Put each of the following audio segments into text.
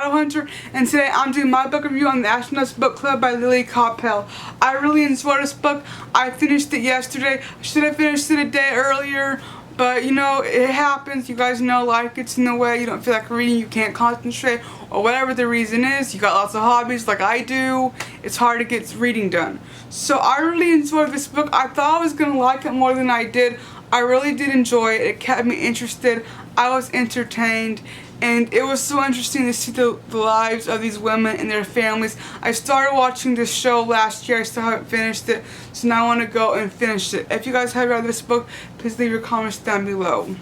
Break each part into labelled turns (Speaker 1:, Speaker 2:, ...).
Speaker 1: Hunter, and today I'm doing my book review on the Astronaut's Book Club by Lilly Coppel. I really enjoyed this book. I finished it yesterday. I should have finished it a day earlier, but you know, it happens. You guys know life gets in the way. You don't feel like reading, you can't concentrate, or whatever the reason is. You got lots of hobbies like I do. It's hard to get reading done. So I really enjoyed this book. I thought I was going to like it more than I did. I really did enjoy it. It kept me interested. I was entertained. And it was so interesting to see the lives of these women and their families. I started watching this show last year. I still haven't finished it. So now I want to go and finish it. If you guys have read this book, please leave your comments down below.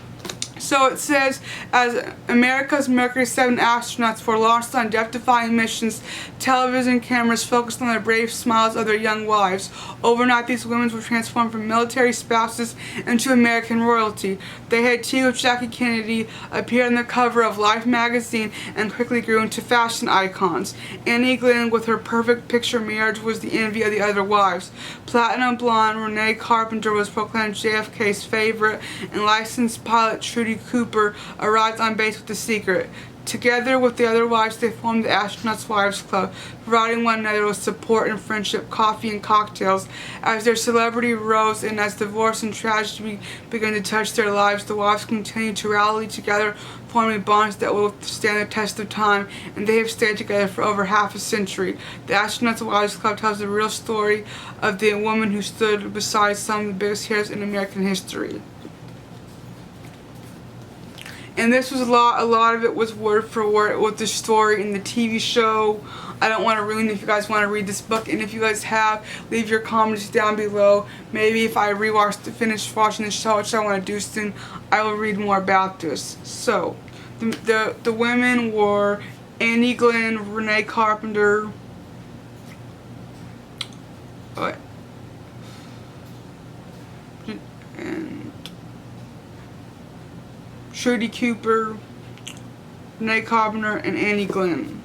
Speaker 1: So it says, as America's Mercury 7 astronauts were launched on death-defying missions, television cameras focused on the brave smiles of their young wives. Overnight, these women were transformed from military spouses into American royalty. They had tea with Jackie Kennedy, appeared on the cover of Life magazine, and quickly grew into fashion icons. Annie Glenn, with her perfect picture marriage, was the envy of the other wives. Platinum blonde Renee Carpenter was proclaimed JFK's favorite, and licensed pilot Trudy Cooper arrived on base with The Secret. Together with the other wives, they formed the Astronaut's Wives Club, providing one another with support and friendship, coffee and cocktails. As their celebrity rose and as divorce and tragedy began to touch their lives, the wives continued to rally together, forming bonds that will stand the test of time, and they have stayed together for over half a century. The Astronaut's Wives Club tells the real story of the woman who stood beside some of the biggest heroes in American history. And this was a lot of it was word for word with the story in the TV show. I don't want to ruin it if you guys want to read this book, and if you guys have, leave your comments down below. Maybe if I finish watching the show, which I want to do soon, I will read more about this. So, the women were Annie Glenn, Renee Carpenter, and Trudy Cooper, Renee Carpenter, and Annie Glenn.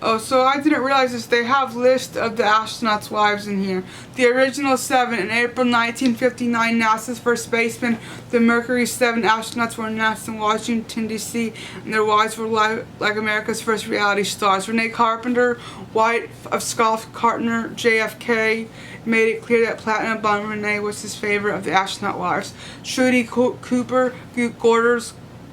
Speaker 1: Oh, so I didn't realize this. They have list of the astronauts' wives in here. The original 7. In April 1959, NASA's first spaceman, the Mercury 7 astronauts were announced in Washington, D.C., and their wives were like America's first reality stars. Renee Carpenter, wife of Scott Carter, JFK, made it clear that platinum blonde Renee was his favorite of the astronaut wives. Trudy Cooper,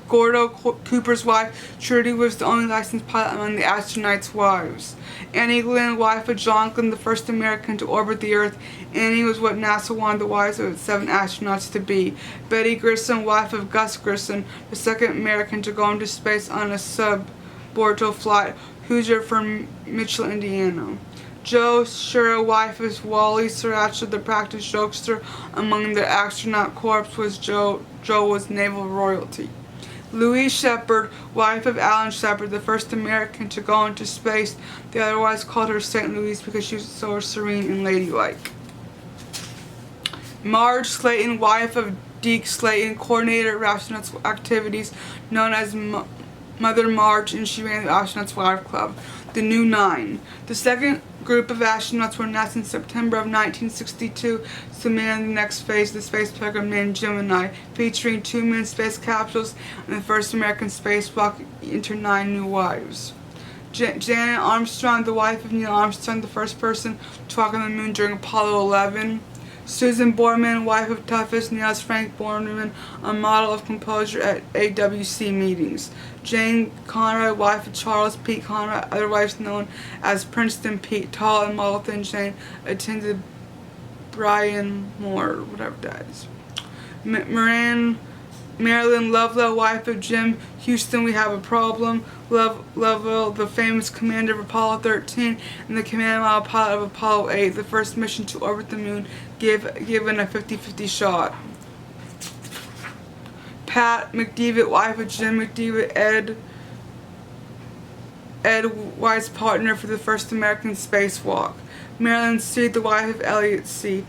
Speaker 1: Gordo Cooper's wife, Trudy was the only licensed pilot among the astronauts' wives. Annie Glenn, wife of John Glenn, the first American to orbit the Earth. Annie was what NASA wanted the wives of its 7 astronauts to be. Betty Grissom, wife of Gus Grissom, the second American to go into space on a suborbital flight. Hoosier from Mitchell, Indiana. Jo Shura, wife of Wally Sriracha, the practice jokester among the astronaut corps, was Joe was naval royalty. Louise Shepard, wife of Alan Shepard, the first American to go into space. They otherwise called her St. Louise because she was so serene and ladylike. Marge Slayton, wife of Deke Slayton, coordinator of astronauts activities, known as Mother Marge, and she ran the Astronaut's Wives Club. The New 9. The second group of astronauts were announced in September of 1962 to man the next phase of the space program named Gemini, featuring 2 manned space capsules and the first American spacewalk into 9 new wives. Janet Armstrong, the wife of Neil Armstrong, the first person to walk on the moon during Apollo 11. Susan Borman, wife of toughest nails Frank Borman, a model of composure at AWC meetings. Jane Conrad, wife of Charles Pete Conrad, otherwise known as Princeton Pete, tall and model than Jane, attended Brian Moore, whatever that is. Marilyn Lovell, wife of Jim Houston, we have a problem. Lovell, the famous commander of Apollo 13 and the command model pilot of Apollo 8, the first mission to orbit the moon, given a 50-50 shot. Pat McDevitt, wife of Jim McDevitt, Ed White's partner for the first American spacewalk. Marilyn Seed, the wife of Elliot C.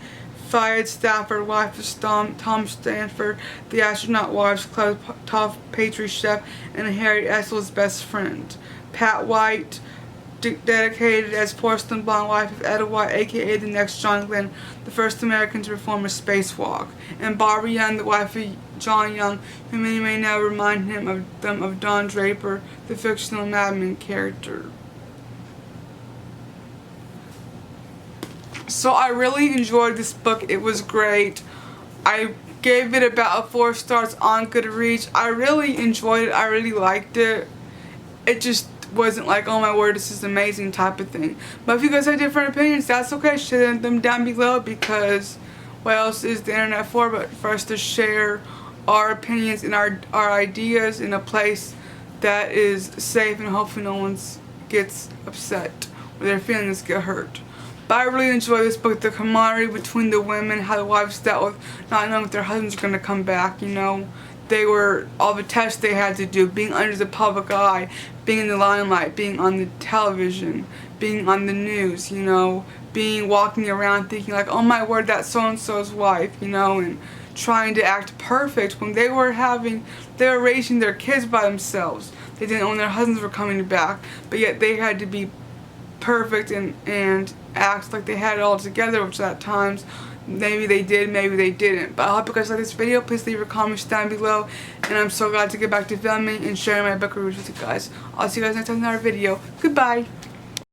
Speaker 1: Fired Stafford, wife of Tom Stanford, the Astronaut Wives Club top pastry chef, and Harry Essel's best friend. Pat White, dedicated as porcelain blonde wife of Etta White, aka the next John Glenn, the first American to perform a spacewalk. And Barbara Young, the wife of John Young, who many may know remind them of Don Draper, the fictional Mad Men character. So I really enjoyed this book. It was great. I gave it about 4 stars on Goodreads. I really enjoyed it. I really liked it. It just wasn't like, oh my word, this is amazing type of thing. But if you guys have different opinions, that's okay. Share them down below, because what else is the internet for but for us to share our opinions and our ideas in a place that is safe, and hopefully no one gets upset or their feelings get hurt. But I really enjoyed this book, the camaraderie between the women, how the wives dealt with not knowing if their husbands were going to come back, you know. They were, all the tests they had to do, being under the public eye, being in the limelight, being on the television, being on the news, you know, walking around thinking like, oh my word, that's so-and-so's wife, you know, and trying to act perfect when they were raising their kids by themselves. They didn't know when their husbands were coming back, but yet they had to be perfect and act like they had it all together, which at times maybe they did, maybe they didn't. But I hope you guys like this video. Please leave your comments down below, and I'm so glad to get back to filming and sharing my book reviews with you guys. I'll see you guys next time in another video. Goodbye.